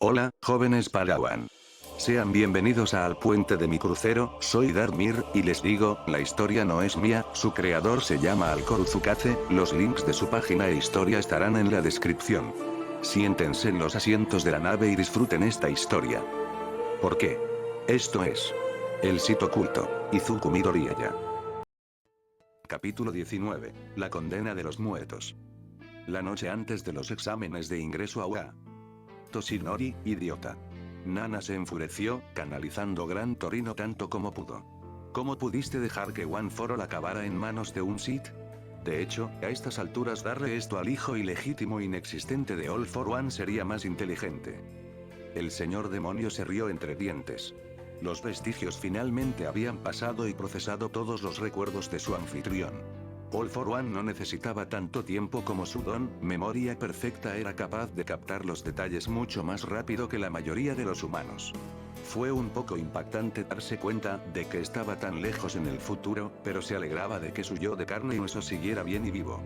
Hola, jóvenes Padawan. Sean bienvenidos a Al Puente de mi Crucero, soy Darmir, y les digo, la historia no es mía, su creador se llama Alcor Tsukase, los links de su página e historia estarán en la descripción. Siéntense en los asientos de la nave y disfruten esta historia. ¿Por qué? Esto es El Sitio Oculto, Izuku Midoriya. Capítulo 19. La condena de los muertos. La noche antes de los exámenes de ingreso a UA. Toshinori, idiota. Nana se enfureció, canalizando Gran Torino tanto como pudo. ¿Cómo pudiste dejar que One for All acabara en manos de un Sith? De hecho, a estas alturas darle esto al hijo ilegítimo inexistente de All for One sería más inteligente. El señor demonio se rió entre dientes. Los vestigios finalmente habían pasado y procesado todos los recuerdos de su anfitrión. All for One no necesitaba tanto tiempo como su don, memoria perfecta era capaz de captar los detalles mucho más rápido que la mayoría de los humanos. Fue un poco impactante darse cuenta de que estaba tan lejos en el futuro, pero se alegraba de que su yo de carne y hueso siguiera bien y vivo.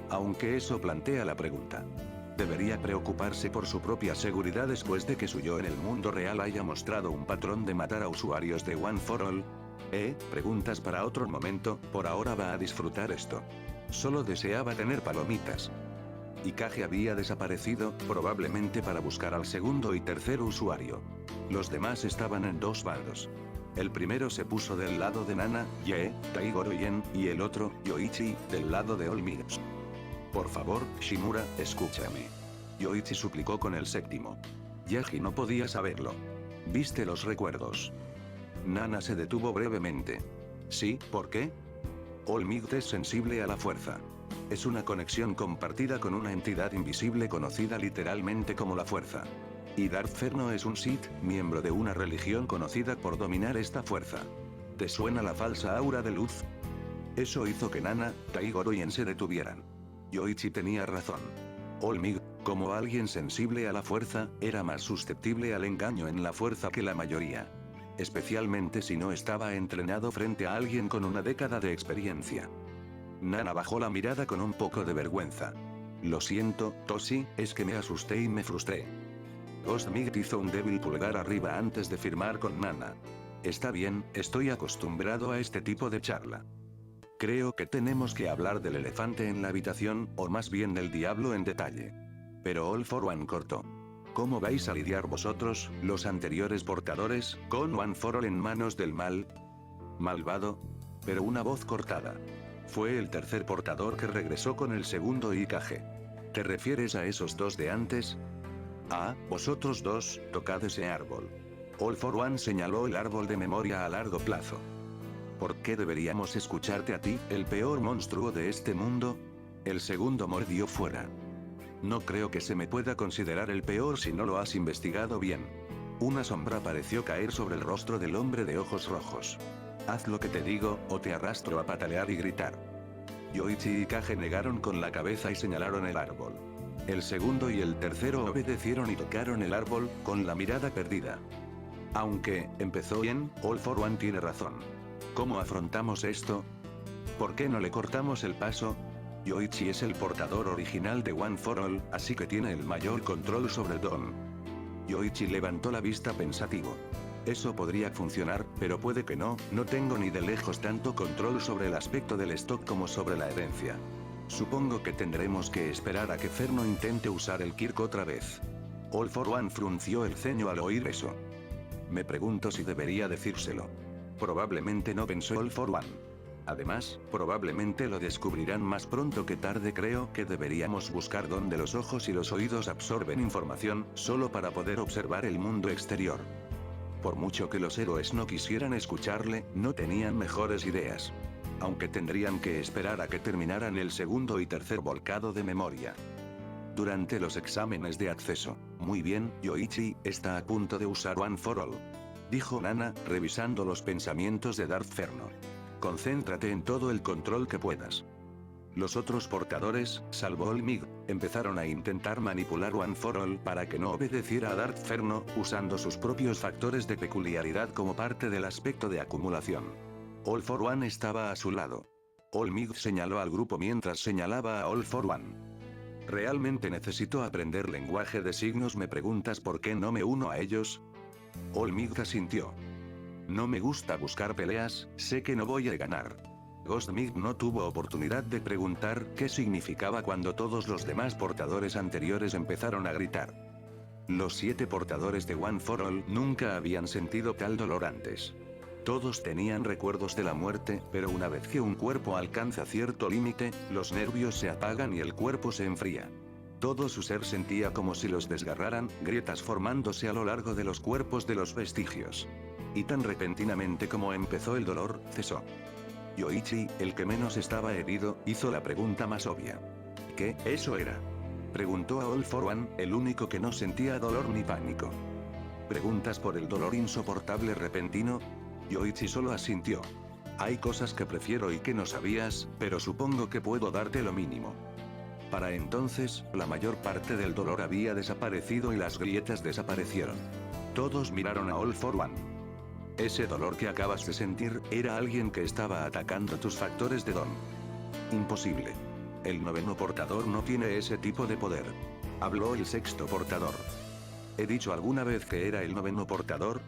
Aunque eso plantea la pregunta. ¿Debería preocuparse por su propia seguridad después de que su yo en el mundo real haya mostrado un patrón de matar a usuarios de One for All? Preguntas para otro momento, por ahora va a disfrutar esto. Solo deseaba tener palomitas. Ikage había desaparecido, probablemente para buscar al segundo y tercer usuario. Los demás estaban en dos bandos. El primero se puso del lado de Nana, Yae, Taigoro Yen, y el otro, Yoichi, del lado de All Might. Por favor, Shimura, escúchame. Yoichi suplicó con el séptimo. Yagi no podía saberlo. ¿Viste los recuerdos? Nana se detuvo brevemente. ¿Sí? ¿Por qué? All Might es sensible a la fuerza. Es una conexión compartida con una entidad invisible conocida literalmente como la fuerza. Y Darth Ferno es un Sith, miembro de una religión conocida por dominar esta fuerza. ¿Te suena la falsa aura de luz? Eso hizo que Nana, Taigoro y Yen se detuvieran. Yoichi tenía razón. All Might, como alguien sensible a la fuerza, era más susceptible al engaño en la fuerza que la mayoría. Especialmente si no estaba entrenado frente a alguien con una década de experiencia. Nana bajó la mirada con un poco de vergüenza. Lo siento, Toshi, es que me asusté y me frustré. Ghost Might hizo un débil pulgar arriba antes de firmar con Nana. Está bien, estoy acostumbrado a este tipo de charla. Creo que tenemos que hablar del elefante en la habitación, o más bien del diablo en detalle. Pero All for One cortó. ¿Cómo vais a lidiar vosotros, los anteriores portadores, con One for All en manos del mal? Malvado. Pero una voz cortada. Fue el tercer portador que regresó con el segundo Ikage. ¿Te refieres a esos dos de antes? Ah, vosotros dos, tocad ese árbol. All for One señaló el árbol de memoria a largo plazo. ¿Por qué deberíamos escucharte a ti, el peor monstruo de este mundo? El segundo mordió fuera. No creo que se me pueda considerar el peor si no lo has investigado bien. Una sombra pareció caer sobre el rostro del hombre de ojos rojos. Haz lo que te digo, o te arrastro a patalear y gritar. Yoichi y Kage negaron con la cabeza y señalaron el árbol. El segundo y el tercero obedecieron y tocaron el árbol, con la mirada perdida. Aunque, empezó bien, All for One tiene razón. ¿Cómo afrontamos esto? ¿Por qué no le cortamos el paso? Yoichi es el portador original de One for All, así que tiene el mayor control sobre Don. Yoichi levantó la vista pensativo. Eso podría funcionar, pero puede que no, no tengo ni de lejos tanto control sobre el aspecto del stock como sobre la herencia. Supongo que tendremos que esperar a que Ferno intente usar el Kirk otra vez. All for One frunció el ceño al oír eso. Me pregunto si debería decírselo. Probablemente no, pensó All for One. Además, probablemente lo descubrirán más pronto que tarde. Creo que deberíamos buscar dónde los ojos y los oídos absorben información, solo para poder observar el mundo exterior. Por mucho que los héroes no quisieran escucharle, no tenían mejores ideas. Aunque tendrían que esperar a que terminaran el segundo y tercer volcado de memoria. Durante los exámenes de acceso. Muy bien, Yoichi, está a punto de usar One for All. Dijo Nana, revisando los pensamientos de Darth Ferno. Concéntrate en todo el control que puedas. Los otros portadores, salvo All Might, empezaron a intentar manipular One for All para que no obedeciera a Darth Ferno, usando sus propios factores de peculiaridad como parte del aspecto de acumulación. All for One estaba a su lado. All Might señaló al grupo mientras señalaba a All for One. Realmente necesito aprender lenguaje de signos. ¿Me preguntas por qué no me uno a ellos? All-Might asintió. No me gusta buscar peleas, sé que no voy a ganar. Ghost-Might no tuvo oportunidad de preguntar qué significaba cuando todos los demás portadores anteriores empezaron a gritar. Los 7 portadores de One for All nunca habían sentido tal dolor antes. Todos tenían recuerdos de la muerte, pero una vez que un cuerpo alcanza cierto límite, los nervios se apagan y el cuerpo se enfría. Todo su ser sentía como si los desgarraran, grietas formándose a lo largo de los cuerpos de los vestigios. Y tan repentinamente como empezó el dolor, cesó. Yoichi, el que menos estaba herido, hizo la pregunta más obvia. ¿Qué eso era? Preguntó a All for One, el único que no sentía dolor ni pánico. ¿Preguntas por el dolor insoportable repentino? Yoichi solo asintió. Hay cosas que prefiero y que no sabías, pero supongo que puedo darte lo mínimo. Para entonces, la mayor parte del dolor había desaparecido y las grietas desaparecieron. Todos miraron a All for One. Ese dolor que acabas de sentir, era alguien que estaba atacando tus factores de don. Imposible. El 9º portador no tiene ese tipo de poder. Habló el 6º portador. ¿He dicho alguna vez que era el 9º portador?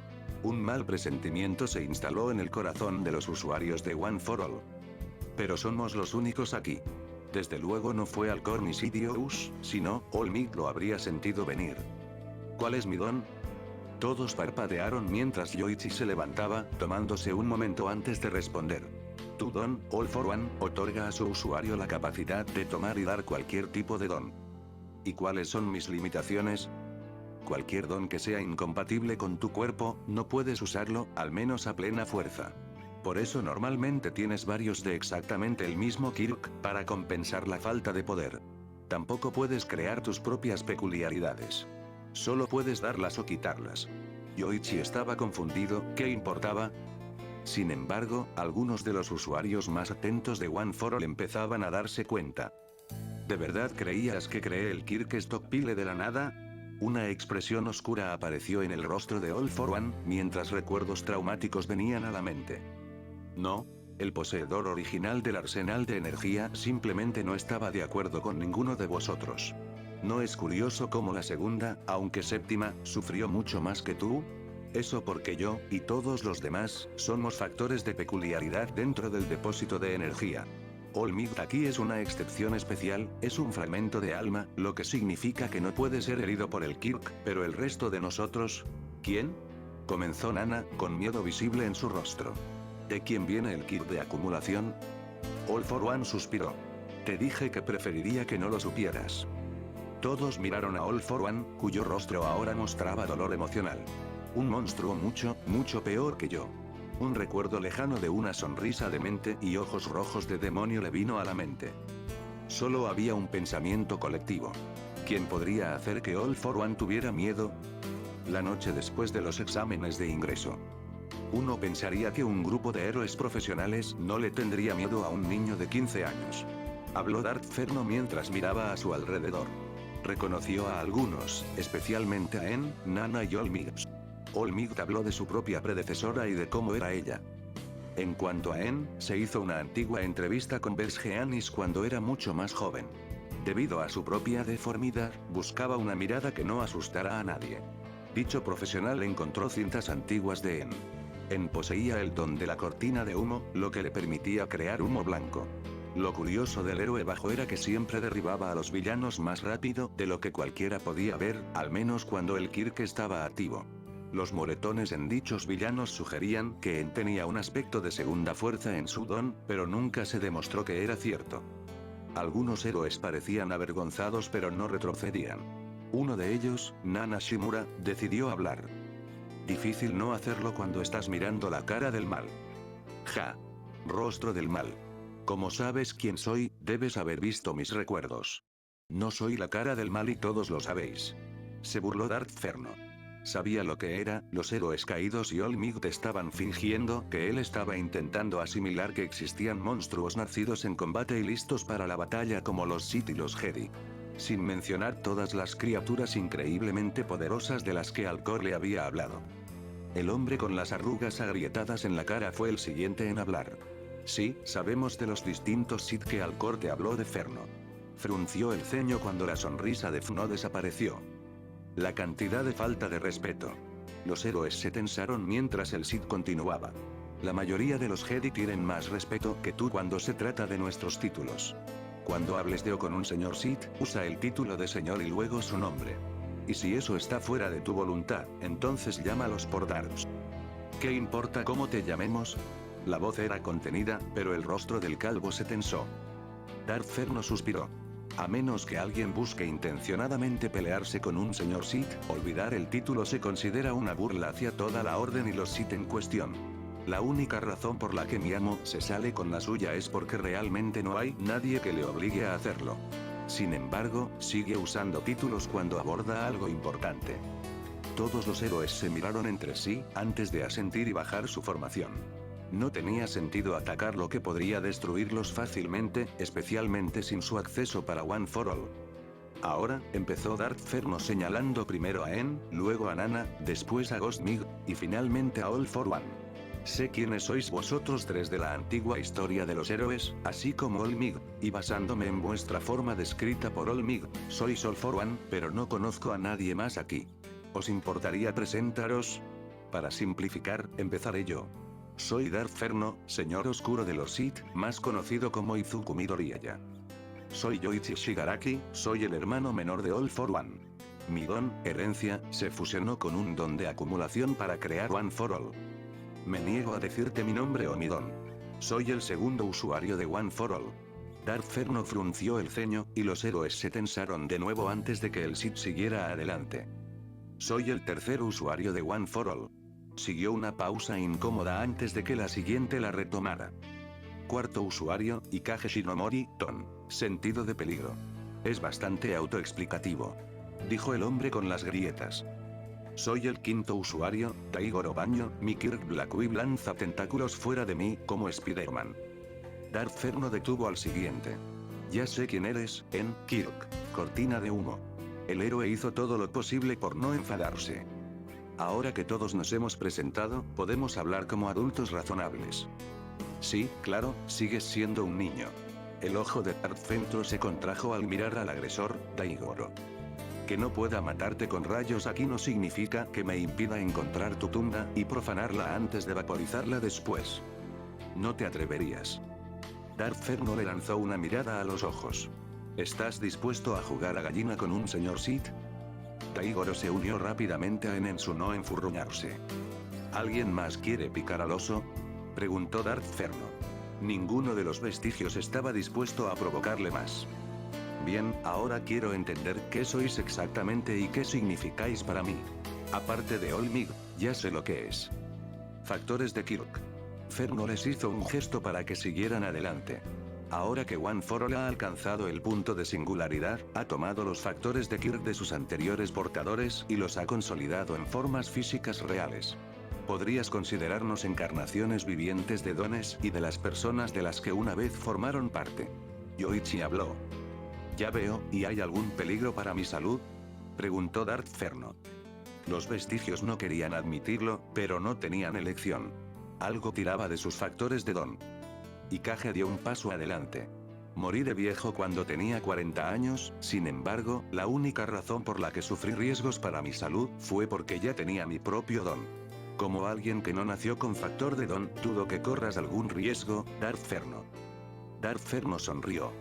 Un mal presentimiento se instaló en el corazón de los usuarios de One for All. Pero somos los únicos aquí. Desde luego no fue Alcor ni Sidious, sino, All-Might lo habría sentido venir. ¿Cuál es mi don? Todos parpadearon mientras Yoichi se levantaba, tomándose un momento antes de responder. Tu don, All for One, otorga a su usuario la capacidad de tomar y dar cualquier tipo de don. ¿Y cuáles son mis limitaciones? Cualquier don que sea incompatible con tu cuerpo, no puedes usarlo, al menos a plena fuerza. Por eso normalmente tienes varios de exactamente el mismo Kirk, para compensar la falta de poder. Tampoco puedes crear tus propias peculiaridades. Solo puedes darlas o quitarlas. Yoichi estaba confundido, ¿qué importaba? Sin embargo, algunos de los usuarios más atentos de One for All empezaban a darse cuenta. ¿De verdad creías que creé el Kirk Stockpile de la nada? Una expresión oscura apareció en el rostro de All for One, mientras recuerdos traumáticos venían a la mente. No, el poseedor original del arsenal de energía simplemente no estaba de acuerdo con ninguno de vosotros. ¿No es curioso cómo la segunda, aunque séptima, sufrió mucho más que tú? Eso porque yo, y todos los demás, somos factores de peculiaridad dentro del depósito de energía. All-Might aquí es una excepción especial, es un fragmento de alma, lo que significa que no puede ser herido por el Kirk, pero el resto de nosotros... ¿Quién? Comenzó Nana, con miedo visible en su rostro. ¿De quién viene el Kirk de acumulación? All for One suspiró. Te dije que preferiría que no lo supieras. Todos miraron a All for One, cuyo rostro ahora mostraba dolor emocional. Un monstruo mucho, mucho peor que yo. Un recuerdo lejano de una sonrisa demente y ojos rojos de demonio le vino a la mente. Solo había un pensamiento colectivo. ¿Quién podría hacer que All for One tuviera miedo? La noche después de los exámenes de ingreso. Uno pensaría que un grupo de héroes profesionales no le tendría miedo a un niño de 15 años. Habló Darth Ferno mientras miraba a su alrededor. Reconoció a algunos, especialmente a En, Nana y All-Might. All-Might habló de su propia predecesora y de cómo era ella. En cuanto a En, se hizo una antigua entrevista con Besgeanis cuando era mucho más joven. Debido a su propia deformidad, buscaba una mirada que no asustara a nadie. Dicho profesional encontró cintas antiguas de En. En poseía el don de la cortina de humo, lo que le permitía crear humo blanco. Lo curioso del héroe bajo era que siempre derribaba a los villanos más rápido de lo que cualquiera podía ver, al menos cuando el Kirk estaba activo. Los moretones en dichos villanos sugerían que En tenía un aspecto de segunda fuerza en su don, pero nunca se demostró que era cierto. Algunos héroes parecían avergonzados pero no retrocedían. Uno de ellos, Nana Shimura, decidió hablar. Difícil no hacerlo cuando estás mirando la cara del mal. Ja. Rostro del mal. Como sabes quién soy, debes haber visto mis recuerdos. No soy la cara del mal y todos lo sabéis. Se burló Darth Ferno. Sabía lo que era, los héroes caídos y All-Might estaban fingiendo que él estaba intentando asimilar que existían monstruos nacidos en combate y listos para la batalla como los Sith y los Jedi. Sin mencionar todas las criaturas increíblemente poderosas de las que Alcor le había hablado. El hombre con las arrugas agrietadas en la cara fue el siguiente en hablar. Sí, sabemos de los distintos Sith que Alcor te habló de Ferno. Frunció el ceño cuando la sonrisa de Fno desapareció. La cantidad de falta de respeto. Los héroes se tensaron mientras el Sith continuaba. La mayoría de los Jedi tienen más respeto que tú cuando se trata de nuestros títulos. Cuando hables de o con un señor Sith, usa el título de señor y luego su nombre. Y si eso está fuera de tu voluntad, entonces llámalos por Darth. ¿Qué importa cómo te llamemos? La voz era contenida, pero el rostro del calvo se tensó. Darth Ferno suspiró. A menos que alguien busque intencionadamente pelearse con un señor Sith, olvidar el título se considera una burla hacia toda la orden y los Sith en cuestión. La única razón por la que mi amo se sale con la suya es porque realmente no hay nadie que le obligue a hacerlo. Sin embargo, sigue usando títulos cuando aborda algo importante. Todos los héroes se miraron entre sí, antes de asentir y bajar su formación. No tenía sentido atacar lo que podría destruirlos fácilmente, especialmente sin su acceso para One for All. Ahora, empezó Darth Ferno señalando primero a En, luego a Nana, después a Ghost Mig, y finalmente a All for One. Sé quiénes sois vosotros tres de la antigua historia de los héroes, así como All Mig, y basándome en vuestra forma descrita por All Mig, sois All for One, pero no conozco a nadie más aquí. ¿Os importaría presentaros? Para simplificar, empezaré yo. Soy Darth Ferno, señor oscuro de los Sith, más conocido como Izuku Midoriya. Soy Yoichi Shigaraki, soy el hermano menor de All for One. Mi don, herencia, se fusionó con un don de acumulación para crear One for All. Me niego a decirte mi nombre o mi don. Soy el segundo usuario de One for All. Darth Ferno frunció el ceño, y los héroes se tensaron de nuevo antes de que el Sith siguiera adelante. Soy el tercer usuario de One for All. Siguió una pausa incómoda antes de que la siguiente la retomara. Cuarto usuario, Ikage Shinomori, Ton. Sentido de peligro. Es bastante autoexplicativo. Dijo el hombre con las grietas. Soy el quinto usuario, Taigoro Baño, mi Kirk Blackwib lanza tentáculos fuera de mí, como Spider-Man. Darth Ferno detuvo al siguiente. Ya sé quién eres, En, Kirk. Cortina de humo. El héroe hizo todo lo posible por no enfadarse. Ahora que todos nos hemos presentado, podemos hablar como adultos razonables. Sí, claro, sigues siendo un niño. El ojo de Darth Ferno se contrajo al mirar al agresor, Taigoro. Que no pueda matarte con rayos aquí no significa que me impida encontrar tu tumba y profanarla antes de vaporizarla después. No te atreverías. Darth Ferno le lanzó una mirada a los ojos. ¿Estás dispuesto a jugar a gallina con un señor Sith? Taigoro se unió rápidamente a En su no enfurruñarse. ¿Alguien más quiere picar al oso? Preguntó Darth Ferno. Ninguno de los vestigios estaba dispuesto a provocarle más. Bien, ahora quiero entender qué sois exactamente y qué significáis para mí. Aparte de All Mig, ya sé lo que es. Factores de Kirk. Ferno les hizo un gesto para que siguieran adelante. Ahora que One for All ha alcanzado el punto de singularidad, ha tomado los factores de Kirk de sus anteriores portadores y los ha consolidado en formas físicas reales. Podrías considerarnos encarnaciones vivientes de dones y de las personas de las que una vez formaron parte. Yoichi habló. Ya veo, ¿y hay algún peligro para mi salud? Preguntó Darth Ferno. Los vestigios no querían admitirlo, pero no tenían elección. Algo tiraba de sus factores de don. Ikage dio un paso adelante. Morí de viejo cuando tenía 40 años, sin embargo, la única razón por la que sufrí riesgos para mi salud fue porque ya tenía mi propio don. Como alguien que no nació con factor de don, dudo que corras algún riesgo, Darth Ferno. Darth Ferno sonrió.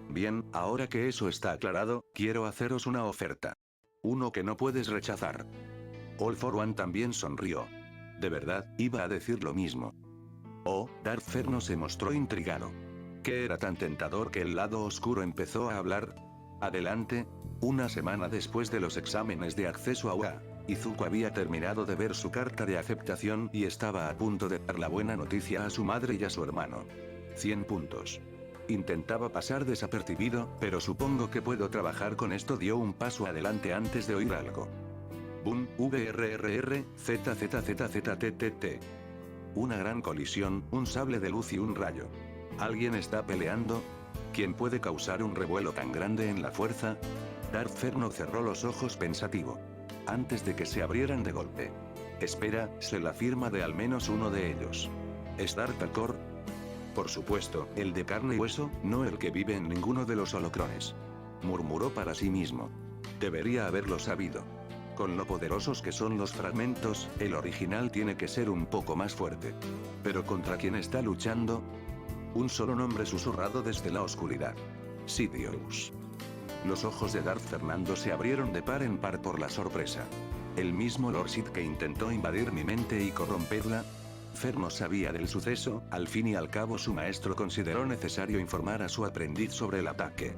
Bien, ahora que eso está aclarado, quiero haceros una oferta. Uno que no puedes rechazar. All for One también sonrió. De verdad, iba a decir lo mismo. Oh, Darth Ferno se mostró intrigado. ¿Qué era tan tentador que el lado oscuro empezó a hablar? Adelante. Una semana después de los exámenes de acceso a UA, Izuku había terminado de ver su carta de aceptación y estaba a punto de dar la buena noticia a su madre y a su hermano. 100 puntos. Intentaba pasar desapercibido, pero supongo que puedo trabajar con esto. Dio un paso adelante antes de oír algo. Boom, VRRR, ZZZZTTT. Una gran colisión, un sable de luz y un rayo. ¿Alguien está peleando? ¿Quién puede causar un revuelo tan grande en la fuerza? Darth Ferno cerró los ojos pensativo. Antes de que se abrieran de golpe. Espera, sé la firma de al menos uno de ellos. ¿Es Darth Alcor? Por supuesto, el de carne y hueso, no el que vive en ninguno de los holocrones. murmuró para sí mismo. Debería haberlo sabido. Con lo poderosos que son los fragmentos, el original tiene que ser un poco más fuerte. ¿Pero contra quién está luchando? Un solo nombre susurrado desde la oscuridad. Sidious. Los ojos de Darth Fernando se abrieron de par en par por la sorpresa. ¿El mismo Lord Sith que intentó invadir mi mente y corromperla? Ferno sabía del suceso, al fin y al cabo su maestro consideró necesario informar a su aprendiz sobre el ataque.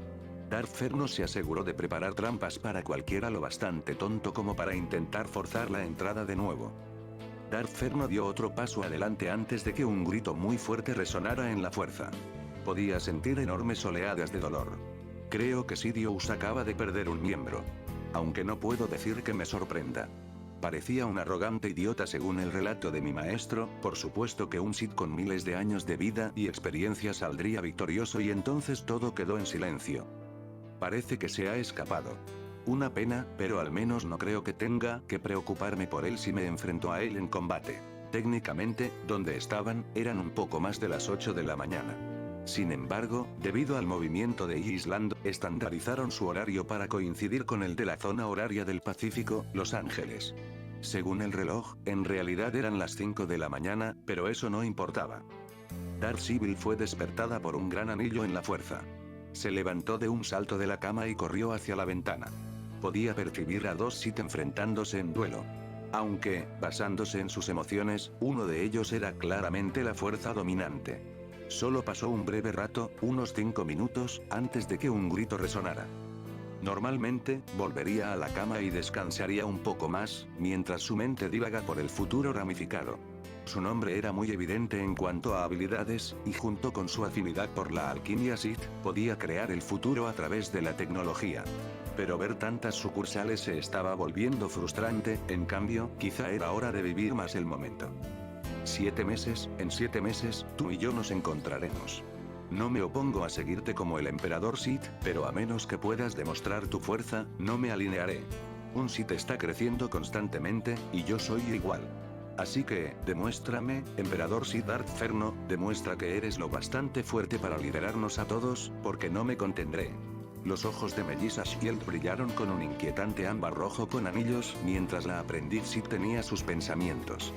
Darth Ferno se aseguró de preparar trampas para cualquiera lo bastante tonto como para intentar forzar la entrada de nuevo. Darth Ferno dio otro paso adelante antes de que un grito muy fuerte resonara en la fuerza. Podía sentir enormes oleadas de dolor. Creo que Sidious acaba de perder un miembro. Aunque no puedo decir que me sorprenda. Parecía un arrogante idiota según el relato de mi maestro, por supuesto que un Sith con miles de años de vida y experiencia saldría victorioso y entonces todo quedó en silencio. Parece que se ha escapado. Una pena, pero al menos no creo que tenga que preocuparme por él si me enfrento a él en combate. Técnicamente, donde estaban, eran un poco más de las 8 de la mañana. Sin embargo, debido al movimiento de Island, estandarizaron su horario para coincidir con el de la zona horaria del Pacífico, Los Ángeles. Según el reloj, en realidad eran las 5 de la mañana, pero eso no importaba. Darth Sibyl fue despertada por un gran anillo en la fuerza. Se levantó de un salto de la cama y corrió hacia la ventana. Podía percibir a dos Sith enfrentándose en duelo. Aunque, basándose en sus emociones, uno de ellos era claramente la fuerza dominante. Solo pasó un breve rato, unos 5 minutos, antes de que un grito resonara. Normalmente, volvería a la cama y descansaría un poco más, mientras su mente divaga por el futuro ramificado. Su nombre era muy evidente en cuanto a habilidades, y junto con su afinidad por la alquimia Sith, podía crear el futuro a través de la tecnología. Pero ver tantas sucursales se estaba volviendo frustrante, en cambio, quizá era hora de vivir más el momento. 7 meses, en 7 meses, tú y yo nos encontraremos. No me opongo a seguirte como el emperador Sith, pero a menos que puedas demostrar tu fuerza, no me alinearé. Un Sith está creciendo constantemente, y yo soy igual. Así que, demuéstrame, emperador Sith Darth Ferno, demuestra que eres lo bastante fuerte para liderarnos a todos, porque no me contendré. Los ojos de Melissa Shield brillaron con un inquietante ámbar rojo con anillos, mientras la aprendiz Sith tenía sus pensamientos.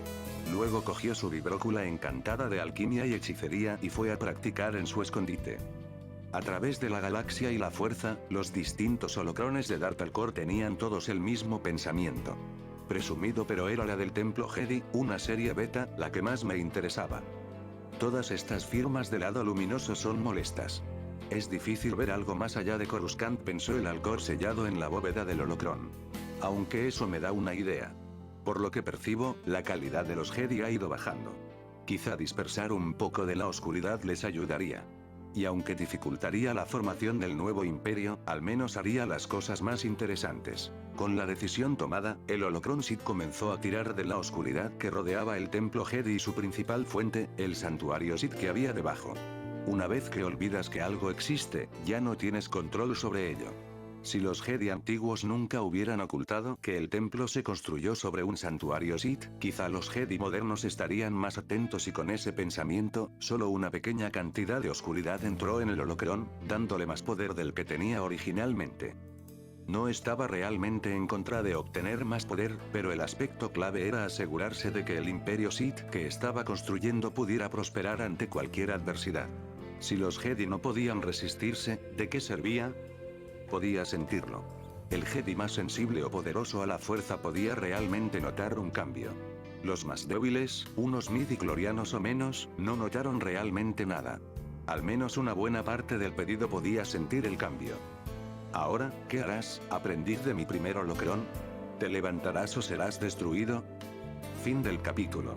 Luego cogió su vibrócula encantada de alquimia y hechicería y fue a practicar en su escondite. A través de la galaxia y la fuerza, los distintos holocrones de Darth Alcor tenían todos el mismo pensamiento. Presumido, pero era la del Templo Jedi, una serie beta, la que más me interesaba. Todas estas firmas del lado luminoso son molestas. Es difícil ver algo más allá de Coruscant, pensó el Alcor sellado en la bóveda del holocrón. Aunque eso me da una idea. Por lo que percibo, la calidad de los Jedi ha ido bajando. Quizá dispersar un poco de la oscuridad les ayudaría. Y aunque dificultaría la formación del nuevo imperio, al menos haría las cosas más interesantes. Con la decisión tomada, el holocrón Sith comenzó a tirar de la oscuridad que rodeaba el templo Jedi y su principal fuente, el santuario Sith que había debajo. Una vez que olvidas que algo existe, ya no tienes control sobre ello. Si los Jedi antiguos nunca hubieran ocultado que el templo se construyó sobre un santuario Sith, quizá los Jedi modernos estarían más atentos y con ese pensamiento, solo una pequeña cantidad de oscuridad entró en el holocrón, dándole más poder del que tenía originalmente. No estaba realmente en contra de obtener más poder, pero el aspecto clave era asegurarse de que el imperio Sith que estaba construyendo pudiera prosperar ante cualquier adversidad. Si los Jedi no podían resistirse, ¿de qué servía? Podía sentirlo. El Jedi más sensible o poderoso a la fuerza podía realmente notar un cambio. Los más débiles, unos midichlorianos o menos, no notaron realmente nada. Al menos una buena parte del pedido podía sentir el cambio. Ahora, ¿qué harás, aprendiz de mi primer holocrón? ¿Te levantarás o serás destruido? Fin del capítulo.